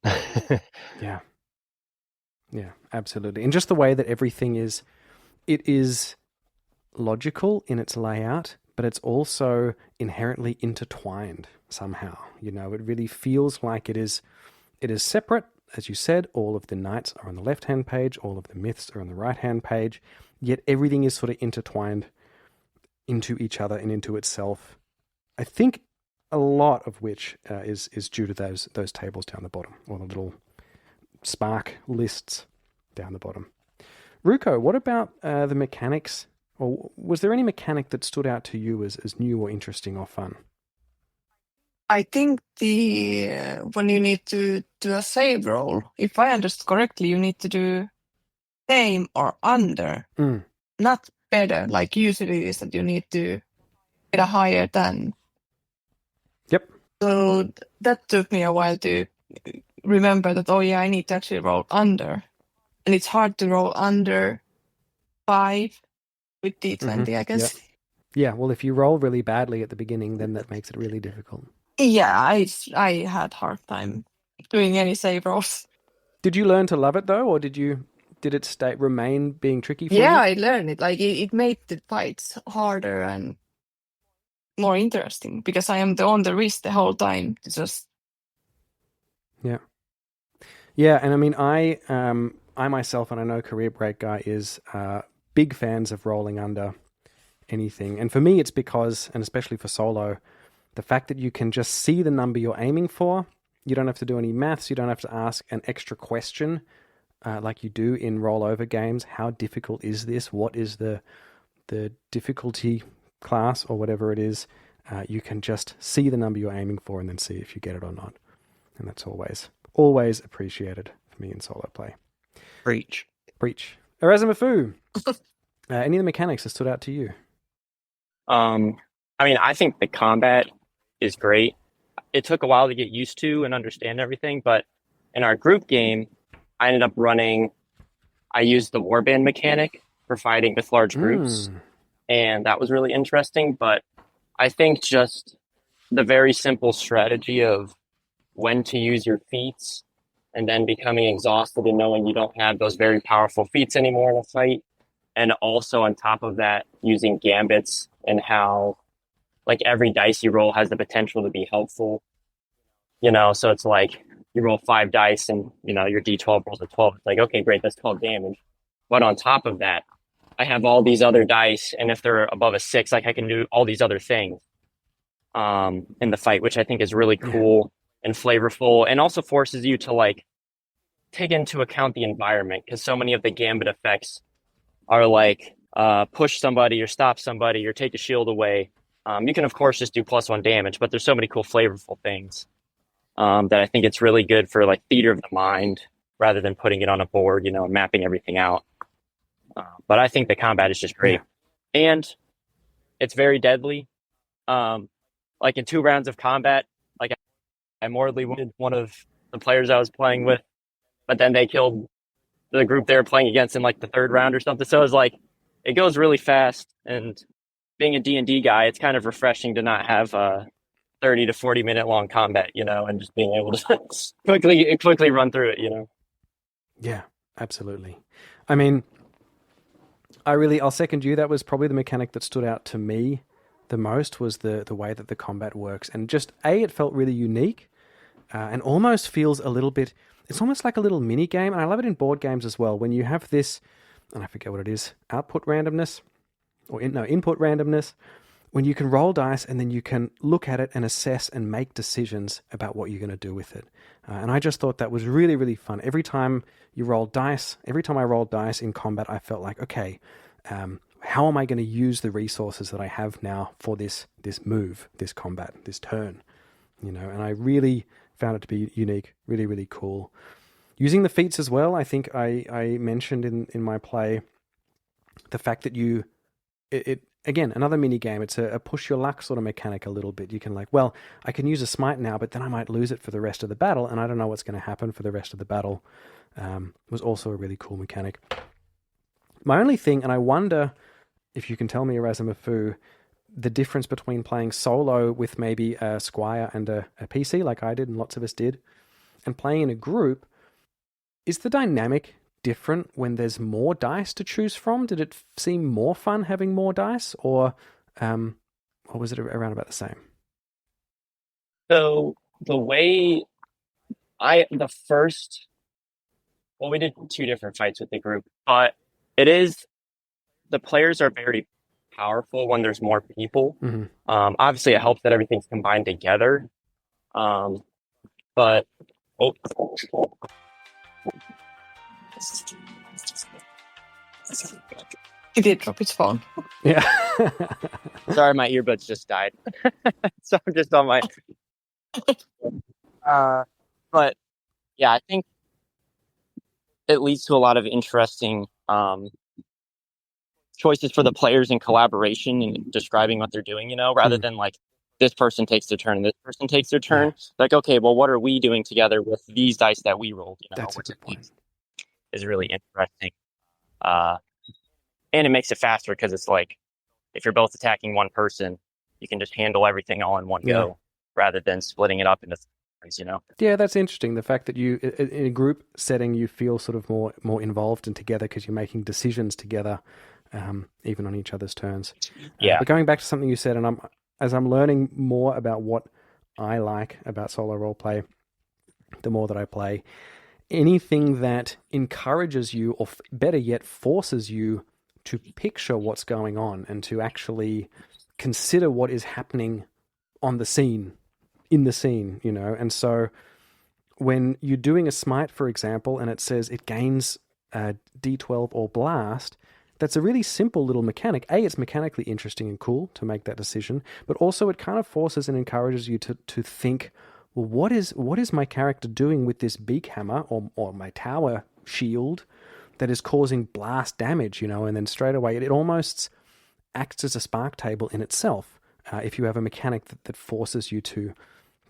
Yeah, absolutely. And just the way that everything is, it is logical in its layout, but it's also inherently intertwined somehow. It really feels like it is separate. As you said, all of the knights are on the left-hand page, all of the myths are on the right-hand page, yet everything is sort of intertwined into each other and into itself. I think a lot of which is due to those tables down the bottom, or the little spark lists down the bottom. Ruko, what about the mechanics? Or was there any mechanic that stood out to you as new or interesting or fun? I think when you need to do a save roll, if I understood correctly, you need to do same or under, not better. Like usually it is that you need to get a higher than. Yep. So that took me a while to remember that, I need to actually roll under. And it's hard to roll under 5 with D20, I guess. Yeah, well, if you roll really badly at the beginning, then that makes it really difficult. Yeah, I had hard time doing any save rolls. Did you learn to love it though, or did it remain being tricky for you? Yeah, I learned it. Like it made the fights harder and more interesting, because I am on the wrist the whole time. It's just yeah, and I mean, I myself, and I know Career Break Guy is big fans of rolling under anything, and for me, it's because, and especially for solo, the fact that you can just see the number you're aiming for. You don't have to do any maths. You don't have to ask an extra question like you do in rollover games. How difficult is this? What is the difficulty class or whatever it is? You can just see the number you're aiming for and then see if you get it or not. And that's always appreciated for me in solo play. Preach. Erasmus, any of the mechanics that stood out to you? I mean, I think the combat is great. it took a while to get used to and understand everything. But in our group game, I ended up I used the warband mechanic for fighting with large groups, and that was really interesting. But I think just the very simple strategy of when to use your feats and then becoming exhausted and knowing you don't have those very powerful feats anymore in a fight. And also on top of that, using gambits and how like every dice you roll has the potential to be helpful. So it's like you roll 5 dice and, your D12 rolls a 12. It's like, okay, great, that's 12 damage. But on top of that, I have all these other dice, and if they're above a 6, like I can do all these other things in the fight, which I think is really cool and flavorful, and also forces you to like take into account the environment, because so many of the gambit effects are like push somebody or stop somebody or take a shield away. You can of course just do +1 damage, but there's so many cool flavorful things that I think it's really good for like theater of the mind rather than putting it on a board, and mapping everything out. But I think the combat is just great, and it's very deadly. Like in 2 rounds of combat, like I mortally wounded one of the players I was playing with, but then they killed the group they were playing against in like the 3rd round or something. So it's like it goes really fast, and being a D&D guy, it's kind of refreshing to not have 30 to 40 minute long combat, and just being able to quickly run through it, Yeah, absolutely. I mean, I'll second you. That was probably the mechanic that stood out to me the most, was the way that the combat works. And just, it felt really unique and almost feels a little bit, it's almost like a little mini game. And I love it in board games as well, when you have this, and I forget what it is, input randomness, when you can roll dice and then you can look at it and assess and make decisions about what you're going to do with it. And I just thought that was really, really fun. Every time I rolled dice in combat, I felt like, okay, how am I going to use the resources that I have now for this move, this combat, this turn? And I really found it to be unique, really, really cool. Using the feats as well, I think I mentioned in my play the fact that it again, another mini game. It's a push your luck sort of mechanic a little bit. You can I can use a smite now, but then I might lose it for the rest of the battle, and I don't know what's going to happen for the rest of the battle. Was also a really cool mechanic. My only thing, and I wonder if you can tell me, Erasmus, the difference between playing solo with maybe a Squire and a PC, like I did and lots of us did, and playing in a group, is the dynamic different when there's more dice to choose from? Did it seem more fun having more dice, or was it around about the same? So the way we did 2 different fights with the group, but the players are very powerful when there's more people. Mm-hmm. Obviously it helps that everything's combined together. But He did drop his phone. Yeah. sorry, my earbuds just died. So I'm just on my but yeah, I think it leads to a lot of interesting choices for the players in collaboration and describing what they're doing, rather than like this person takes their turn and this person takes their turn. Yeah. Like, okay, well, what are we doing together with these dice that we rolled? That's a good point. Is really interesting. And it makes it faster because it's like, if you're both attacking one person, you can just handle everything all in one go rather than splitting it up into things, Yeah, that's interesting. The fact that you, in a group setting, you feel sort of more involved and together because you're making decisions together, even on each other's turns. Yeah. But going back to something you said, and as I'm learning more about what I like about solo roleplay, the more that I play, anything that encourages you, or better yet, forces you to picture what's going on and to actually consider what is happening on the scene, in the scene, And so when you're doing a smite, for example, and it says it gains D12 or blast, that's a really simple little mechanic. It's mechanically interesting and cool to make that decision, but also it kind of forces and encourages you to think, well, what is my character doing with this beak hammer or my tower shield that is causing blast damage, and then straight away it almost acts as a spark table in itself if you have a mechanic that forces you to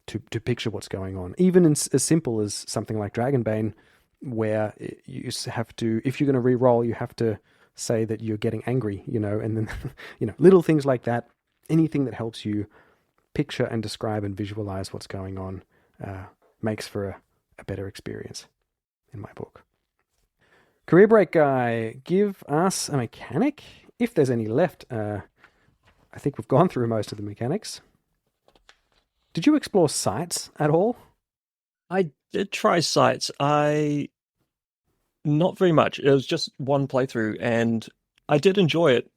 to picture what's going on. Even as simple as something like Dragonbane, where you have to, if you're going to re-roll, you have to say that you're getting angry, and then, little things like that. Anything that helps you picture and describe and visualize what's going on makes for a better experience, in my book. Career Break Guy, give us a mechanic, if there's any left. I think we've gone through most of the mechanics. Did you explore sites at all? I did try sites. Not very much. It was just one playthrough, and I did enjoy it.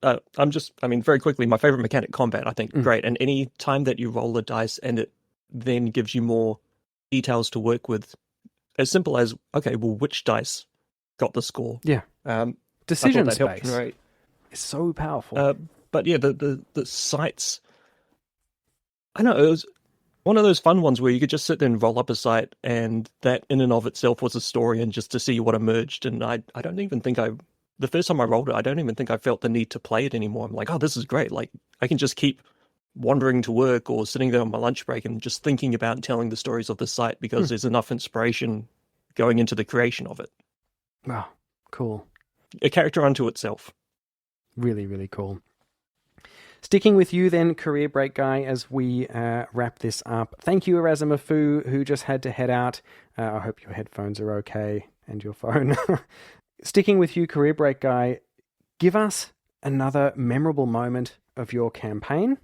Very quickly, my favorite mechanic, combat, I think, great. And any time that you roll the dice and it then gives you more details to work with, as simple as, okay, well, which dice got the score? Yeah. Decision space right? It's so powerful. But yeah, the sites, I know, it was one of those fun ones where you could just sit there and roll up a site, and that in and of itself was a story, and just to see what emerged. And I don't even think the first time I rolled it, I don't even think I felt the need to play it anymore. I'm like, oh, this is great. Like, I can just keep wandering to work or sitting there on my lunch break and just thinking about and telling the stories of the site, because there's enough inspiration going into the creation of it. Wow, cool. A character unto itself. Really, really cool. Sticking with you then, Career Break Guy, as we wrap this up. Thank you, Erasmafu, who just had to head out. I hope your headphones are okay and your phone. Sticking with you, Career Break Guy, give us another memorable moment of your campaign,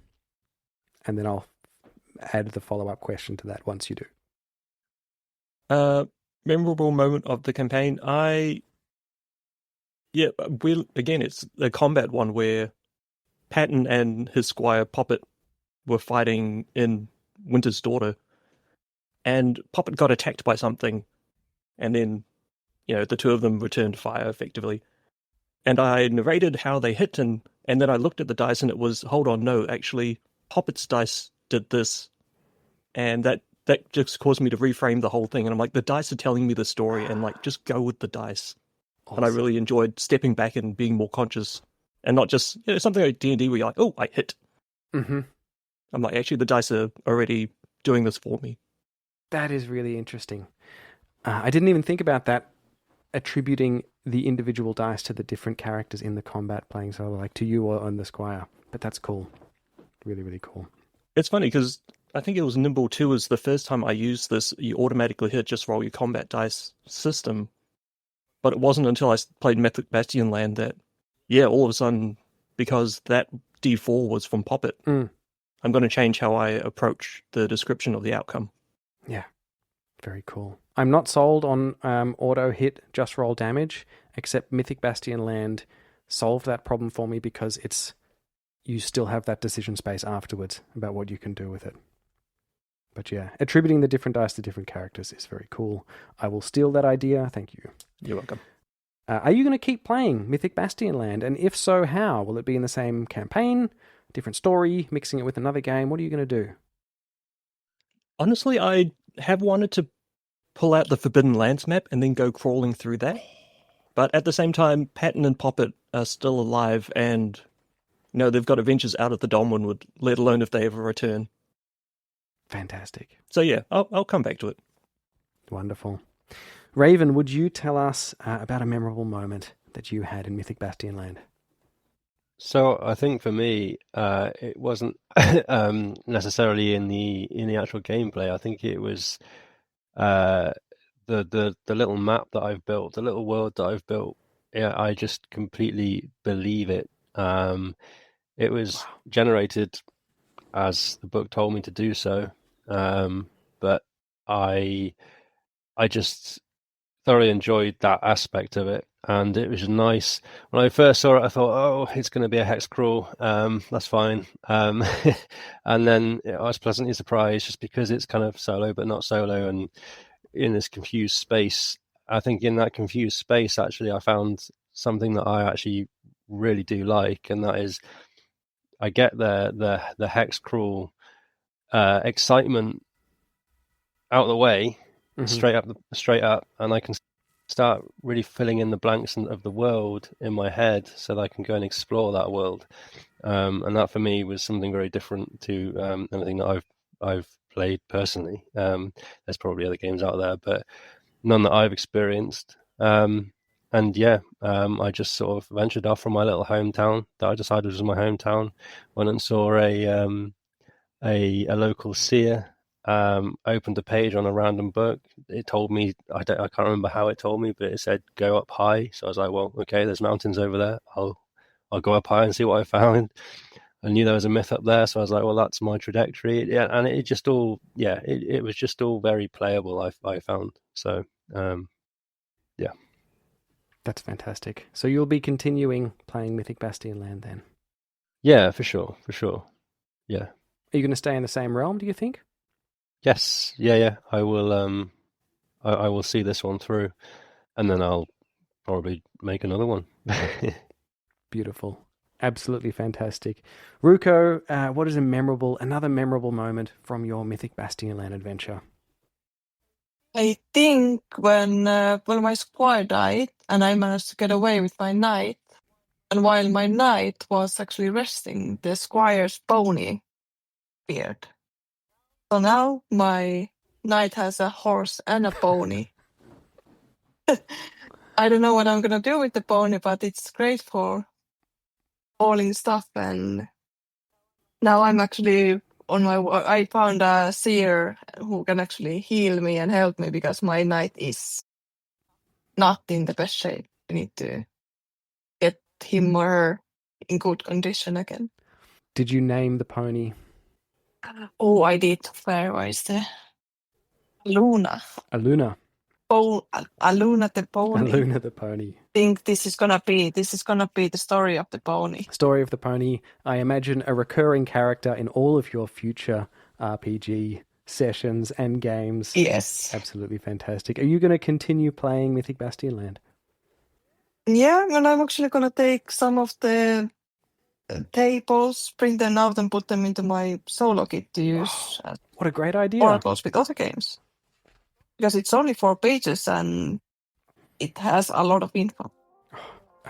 and then I'll add the follow-up question to that once you do. Memorable moment of the campaign. It's the combat one where Patton and his squire Poppet were fighting in Winter's Daughter, and Poppet got attacked by something, and then, the two of them returned fire effectively. And I narrated how they hit, and then I looked at the dice, and it was, hold on, no, actually, Poppet's dice did this, and that just caused me to reframe the whole thing. And I'm like, the dice are telling me the story, and like, just go with the dice. Awesome. And I really enjoyed stepping back and being more conscious. And not just something like D&D where you're like, oh, I hit. Mm-hmm. I'm like, actually, the dice are already doing this for me. That is really interesting. I didn't even think about that, attributing the individual dice to the different characters in the combat playing solo, like to you or on the squire. But that's cool. Really, really cool. It's funny because I think it was Nimble 2 was the first time I used this, you automatically hit, just roll your combat dice system. But it wasn't until I played Mythic Bastionland that, all of a sudden, because that D4 was from Poppet, I'm going to change how I approach the description of the outcome. Yeah, very cool. I'm not sold on auto hit, just roll damage, except Mythic Bastionland solved that problem for me because you still have that decision space afterwards about what you can do with it. But yeah, attributing the different dice to different characters is very cool. I will steal that idea. Thank you. You're welcome. Are you going to keep playing Mythic Bastionland? And if so, how? Will it be in the same campaign, different story, mixing it with another game? What are you going to do? Honestly, I have wanted to pull out the Forbidden Lands map and then go crawling through that. But at the same time, Patton and Poppet are still alive, and they've got adventures out of the Domwinwood, let alone if they ever return. Fantastic. So yeah, I'll come back to it. Wonderful. Raven, would you tell us about a memorable moment that you had in Mythic Bastionland? So I think for me, it wasn't necessarily in the actual gameplay. I think it was the little map that I've built, the little world that I've built. Yeah, I just completely believe it. It was generated as the book told me to do so, but I just thoroughly enjoyed that aspect of it, and it was nice. When I first saw it, I thought, oh, it's going to be a hex crawl. That's fine. And then I was pleasantly surprised, just because it's kind of solo but not solo, and in this confused space. I think in that confused space, actually, I found something that I actually really do like, and that is I get the hex crawl excitement out of the way, straight up, and I can start really filling in the blanks of the world in my head, so that I can go and explore that world. And that for me was something very different to anything that I've played personally. There's probably other games out there, but none that I've experienced. And yeah, I just sort of ventured off from my little hometown that I decided was my hometown. Went and saw a local seer. Opened a page on a random book. It told me, I can't remember how it told me, but it said go up high. So I was like, well, okay, there's mountains over there. I'll go up high and see what I found. I knew there was a myth up there, so I was like, well, that's my trajectory. Yeah, and it just all, yeah, it was just all very playable. I found so, yeah. That's fantastic. So you'll be continuing playing Mythic Bastionland then? Yeah, for sure. Yeah. Are you going to stay in the same realm, do you think? Yes. Yeah. I will. I will see this one through, and then I'll probably make another one. Beautiful. Absolutely fantastic. Ruko, what is another memorable moment from your Mythic Bastionland adventure? I think when my squire died and I managed to get away with my knight, and while my knight was actually resting, the squire's pony appeared. So now my knight has a horse and a pony. I don't know what I'm gonna do with the pony, but it's great for hauling stuff. And now I'm actually I found a seer who can actually heal me and help me because my knight is not in the best shape. I need to get him or her in good condition again. Did you name the pony? Oh, I did. Where is the Luna? Aluna. Aluna the pony. Aluna the pony. I think this is gonna be the story of the pony. Story of the pony. I imagine a recurring character in all of your future RPG sessions and games. Yes. Absolutely fantastic. Are you going to continue playing Mythic Bastionland? Yeah, and I'm actually gonna take some of the tables, print them out, and put them into my solo kit to use as What a great idea. oracles with other games. Because it's only 4 pages and it has a lot of info.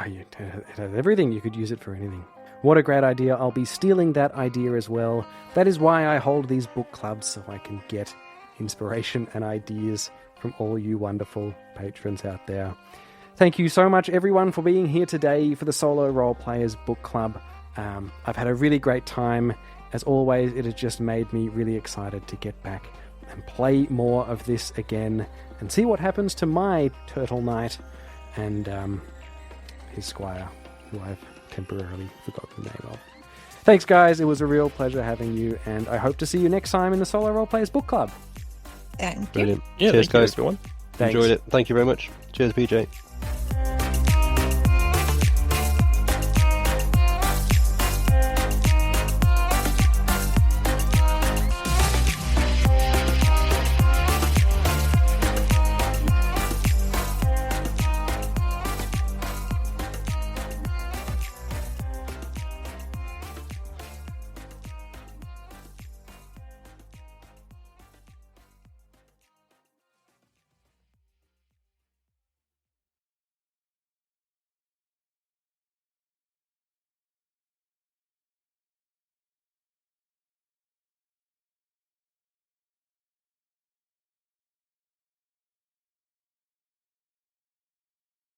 It has everything. You could use it for anything. What a great idea. I'll be stealing that idea as well. That is why I hold these book clubs, so I can get inspiration and ideas from all you wonderful patrons out there. Thank you so much, everyone, for being here today for the Solo Role Players Book Club. I've had a really great time. As always, it has just made me really excited to get back and play more of this again and see what happens to my Turtle Knight and his squire, who I've temporarily forgotten the name of. Thanks, guys. It was a real pleasure having you, and I hope to see you next time in the Solo Role Players Book Club. Thank you. Brilliant. Yeah, Cheers, thank you, guys. everyone. Thanks. Enjoyed it. Thank you very much. Cheers, PJ.